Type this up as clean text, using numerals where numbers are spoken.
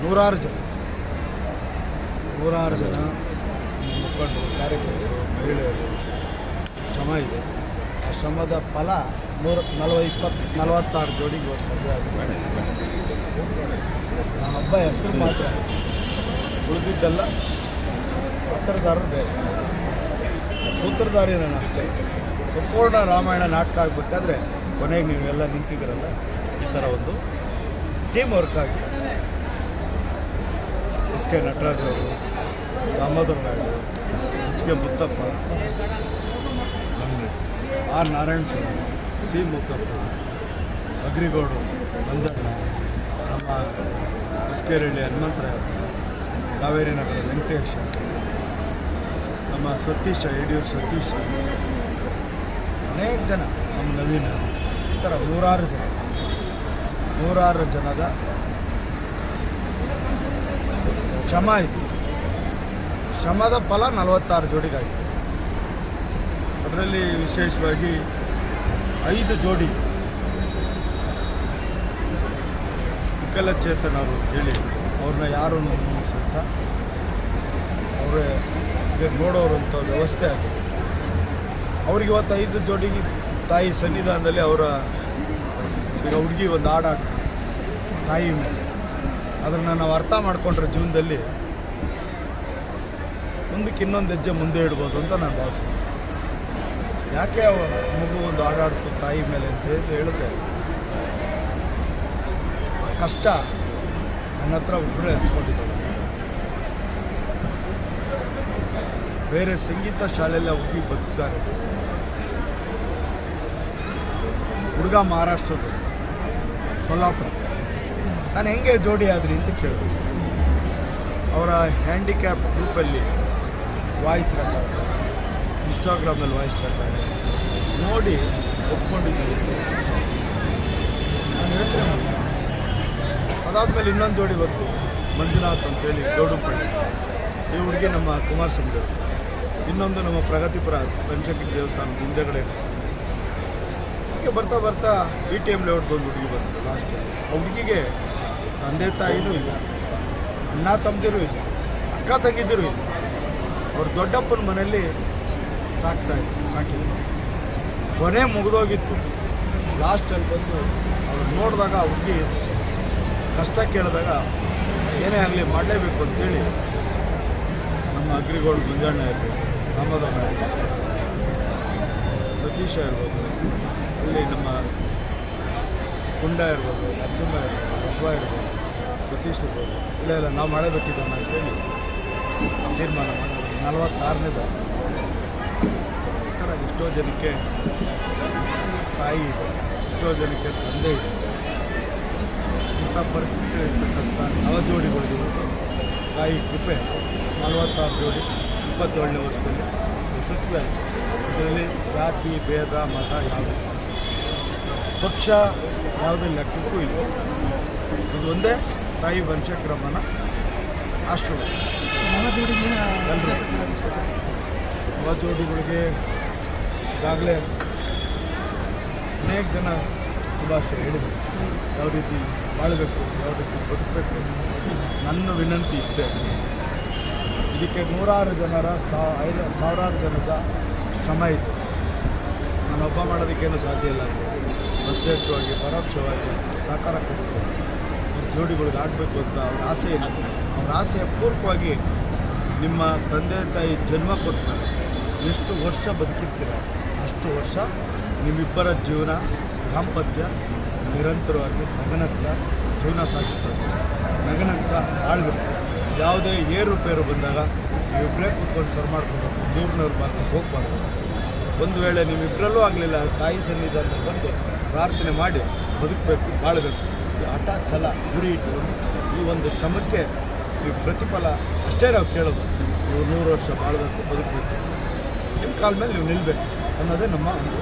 ನೂರಾರು ಜನ ಮುಖಂಡರು, ಕಾರ್ಯಕರ್ತರು, ಮಹಿಳೆಯರು ಶ್ರಮ ಇದೆ. ಆ ಶ್ರಮದ ಫಲ 46 ಜೋಡಿಗೆ ಇವತ್ತು ಮದುವೆ ಆಗಿದೆ. ನಮ್ಮ ಹಬ್ಬ ಹೆಸರು ಮಾತ್ರ, ಉಳಿದಿದ್ದೆಲ್ಲ ಪಾತ್ರಧಾರರು ಬೇರೆ, ಸೂತ್ರಧಾರಿ ನಾನು ಅಷ್ಟೇ. ಸಂಪೂರ್ಣ ರಾಮಾಯಣ ನಾಟಕ ಆಗಬೇಕಾದ್ರೆ ಕೊನೆಗೆ ನೀವೆಲ್ಲ ನಿಂತಿದ್ದೀರಲ್ಲ, ಈ ಥರ ಒಂದು ಟೀಮ್ ವರ್ಕ್ ಆಗಿ ಎಸ್ ಕೆ ನಟರಾಜ್ ಅವರು, Damodara Naidu, H K Muttappa, R Narayana Swamy, C Muttappa, ಅಗ್ರಿಗೌಡರು, ಮಂಜಣ್ಣ, ನಮ್ಮ ಹೊಸಕೇರಳ್ಳಿ ಹನುಮಂತರಾಯ, ಕಾವೇರಿ ನಗರ ವೆಂಕಟೇಶ, ನಮ್ಮ ಸತೀಶ, ಯಡಿಯೂರು ಸತೀಶ, ಅನೇಕ ಜನ, ನಮ್ಮ ನವೀನ, ಈ ಥರ ನೂರಾರು ಜನದ ಶ್ರಮ ಇತ್ತು. ಶ್ರಮದ ಫಲ 46 ಜೋಡಿಗಾಗಿದೆ. ಅದರಲ್ಲಿ ವಿಶೇಷವಾಗಿ 5 ಜೋಡಿ ವಿಕಲಚೇತನರು ಹೇಳಿ ಅವ್ರನ್ನ ಯಾರು ಸಹಿತ ಅವರೇ ನೋಡೋರಂಥ ವ್ಯವಸ್ಥೆ ಆಗಿದೆ. ಅವ್ರಿಗೆ ಇವತ್ತು 5 ಜೋಡಿಗೆ ತಾಯಿ ಸನ್ನಿಧಾನದಲ್ಲಿ ಅವರ ಈಗ ಹುಡುಗಿ ಒಂದು ಹಾಡಾಟ ತಾಯಿ ಮೇಲೆ, ಅದನ್ನು ನಾವು ಅರ್ಥ ಮಾಡಿಕೊಂಡ್ರೆ ಜೀವನದಲ್ಲಿ ಮುಂದಕ್ಕೆ ಇನ್ನೊಂದು ಹೆಜ್ಜೆ ಮುಂದೆ ಇಡ್ಬೋದು ಅಂತ ನಾನು ಭಾವಿಸ್ತೀನಿ. ಯಾಕೆ ಮಗು ಒಂದು ಹಾಡಾಡ್ತು ತಾಯಿ ಮೇಲೆ ಅಂತ ಹೇಳಿದ್ರೆ, ಕಷ್ಟ ನನ್ನ ಹತ್ರ ಒಬ್ಬರೇ ಹಂಚ್ಕೊಂಡಿದ್ದಾಳೆ. ಬೇರೆ ಸಂಗೀತ ಶಾಲೆಯಲ್ಲಿ ಹುಡುಗಿ ಬದುಕಿದ್ದಾರೆ. ಹುಡುಗ ಮಹಾರಾಷ್ಟ್ರದ ಸೊಲ್ಲಾಪುರ. ನಾನು ಹೆಂಗೆ ಜೋಡಿ ಆದ್ರಿ ಅಂತ ಕೇಳಿದೆ. ಅವರ ಹ್ಯಾಂಡಿಕ್ಯಾಪ್ ಗ್ರೂಪಲ್ಲಿ ವಾಯ್ಸ್ ರೆಕಾರ್ಡ್, ಇನ್ಸ್ಟಾಗ್ರಾಮಲ್ಲಿ ವಾಯ್ಸ್ ರೆಕಾರ್ಡ್ ನೋಡಿ ಒಪ್ಕೊಂಡಿದ್ದೀನಿ. ನಾನು ಯೋಚನೆ ಮಾಡಿದೆ. ಅದಾದಮೇಲೆ ಇನ್ನೊಂದು ಜೋಡಿ ಬಂತು, ಮಂಜುನಾಥ್ ಅಂತೇಳಿ ಗೌಡಂಪಳ್ಳಿ. ಈ ಹುಡುಗಿ ನಮ್ಮ ಕುಮಾರಸ್ವಾಮಿ. ಇನ್ನೊಂದು ನಮ್ಮ ಪ್ರಗತಿಪುರ ಪಂಚಕಿ ದೇವಸ್ಥಾನದ ಹಿಂದೆಗಡೆ. ಹೀಗೆ ಬರ್ತಾ ಬರ್ತಾ BTM ಲೇಔಟ್ದು ಒಂದು ಹುಡುಗಿ ಬಂತು ಲಾಸ್ಟ್ ಟೈಮ್. ಆ ಹುಡುಗಿಗೆ ತಂದೆ ತಾಯಿನೂ ಇಲ್ಲ, ಅಣ್ಣ ತಮ್ಮದಿರೂ ಇಲ್ಲ, ಅಕ್ಕ ತಂಗಿದಿರೂ ಇಲ್ಲ. ಅವ್ರ ದೊಡ್ಡಪ್ಪನ ಮನೆಯಲ್ಲಿ ಸಾಕಿದ್ರು. ಕೊನೆ ಮುಗಿದೋಗಿತ್ತು. ಲಾಸ್ಟಲ್ಲಿ ಬಂದು ಅವ್ರು ನೋಡಿದಾಗ ಆ ಹುಡುಗಿ ಕಷ್ಟ ಕೇಳಿದಾಗ ಏನೇ ಆಗಲಿ ಮಾಡಲೇಬೇಕು ಅಂತೇಳಿ ನಮ್ಮ ಅಗ್ರಿಗೌಡ ಮಂಜಣ್ಣ ಇರ್ಬೋದು, ದಾಮೋದರ ನಾಯ್ಡು, ಸತೀಶ ಇರ್ಬೋದು, ಅಲ್ಲಿ ನಮ್ಮ ಕುಂಡ ಇರ್ಬೋದು, ನರಸಿಂಹ ಇರ್ಬೋದು, ಬಸವ ಇರ್ಬೋದು, ಸತೀಶ್ ಇರ್ಬೋದು, ಇಲ್ಲ ನಾವು ಮಾಡಬೇಕಿದ್ದನ್ನು ಅಂತೇಳಿ ತೀರ್ಮಾನ ಮಾಡಿ 46ನೇದು. ಈ ಥರ ಎಷ್ಟೋ ಜನಕ್ಕೆ ತಾಯಿ ಇದೆ, ಎಷ್ಟೋ ಜನಕ್ಕೆ ತಂದೆ ಇದೆ. ಇಂಥ ಪರಿಸ್ಥಿತಿ ಇರ್ತಕ್ಕಂಥ ನವಜೋಡಿಗಳಿಗೆ ಇವತ್ತು ತಾಯಿ ಕೃಪೆ 46 ಜೋಡಿ 27ನೇ ವರ್ಷದಲ್ಲಿ ಯಶಸ್ವಿಯಾಗಿದೆ. ಇದರಲ್ಲಿ ಜಾತಿ ಭೇದ ಮತ ಯಾವುದು ಪಕ್ಷ ಯಾವುದೇ ಲೆಕ್ಕಕ್ಕೂ ಇಲ್ಲ. ಇದು ಒಂದೇ ತಾಯಿ ವಂಶಕ್ರಮನ ಆಶ್ರಮ. ಎಲ್ಲರೂ ನವಜೋಡಿಗಳಿಗೆ ಈಗಾಗಲೇ ಅನೇಕ ಜನ ಶುಭಾಶಯ ಹೇಳಿದರು. ಯಾವ ರೀತಿ ಬಾಳಬೇಕು, ಯಾವ ರೀತಿ ಬದುಕಬೇಕು. ನನ್ನ ವಿನಂತಿ ಇಷ್ಟೇ, ಇದಕ್ಕೆ ನೂರಾರು ಜನರ ಸಾವಿರಾರು ಜನದ ಶ್ರಮ ಇದೆ. ನಾನೊಬ್ಬ ಮಾಡೋದಕ್ಕೇನು ಸಾಧ್ಯ ಇಲ್ಲ. ಪ್ರತ್ಯಕ್ಷವಾಗಿ ಪರೋಕ್ಷವಾಗಿ ಸಹಕಾರ ಕೊಡಬೇಕು. ಈ ಜೋಡಿಗಳಿಗೆ ಆಡಬೇಕು ಅಂತ ಅವ್ರ ಆಸೆ ಇಲ್ಲ. ಅವ್ರ ಆಸೆಯ ಪೂರ್ವಕವಾಗಿ ನಿಮ್ಮ ತಂದೆ ತಾಯಿ ಜನ್ಮ ಕೊಡ್ತಾರೆ. ಎಷ್ಟು ವರ್ಷ ಬದುಕಿರ್ತೀರ ಅಷ್ಟು ವರ್ಷ ನಿಮ್ಮಿಬ್ಬರ ಜೀವನ ದಾಂಪತ್ಯ ನಿರಂತರವಾಗಿ ನಗನಗ್ತಾ ಜೀವನ ಸಾಗಿಸ್ತಾರೆ. ನಗನಗ್ತಾ ಆಳ್ಬೇಕು. ಯಾವುದೇ ಏರುಪೇರು ಬಂದಾಗ ನೀವಿಬ್ಬರೇ ಕೂತ್ಕೊಂಡು ಸರ್ ಮಾಡ್ಕೊಬೇಕು. ನೂರನೂರು ಭಾಗಕ್ಕೆ ಹೋಗ್ಬಾರ್ದು. ಒಂದು ವೇಳೆ ನಿಮ್ಮಿಬ್ಬರಲ್ಲೂ ಆಗಲಿಲ್ಲ, ತಾಯಿ ಸನ್ನಿಧಾನದಲ್ಲಿ ಬಂದು ಪ್ರಾರ್ಥನೆ ಮಾಡಿ ಬದುಕಬೇಕು, ಬಾಳಬೇಕು. ಹಠ ಛಲ ಗುರಿ ಇಟ್ಟುಕೊಂಡು ಈ ಒಂದು ಶ್ರಮಕ್ಕೆ ನೀವು ಪ್ರತಿಫಲ ಅಷ್ಟೇ ನಾವು ಕೇಳೋದು. ನೀವು 100 ವರ್ಷ ಬಾಳಬೇಕು, ಬದುಕಬೇಕು, ನಿಮ್ಮ ಕಾಲ ಮೇಲೆ ನೀವು ನಿಲ್ಲಬೇಕು ಅನ್ನೋದೇ ನಮ್ಮ ಒಂದು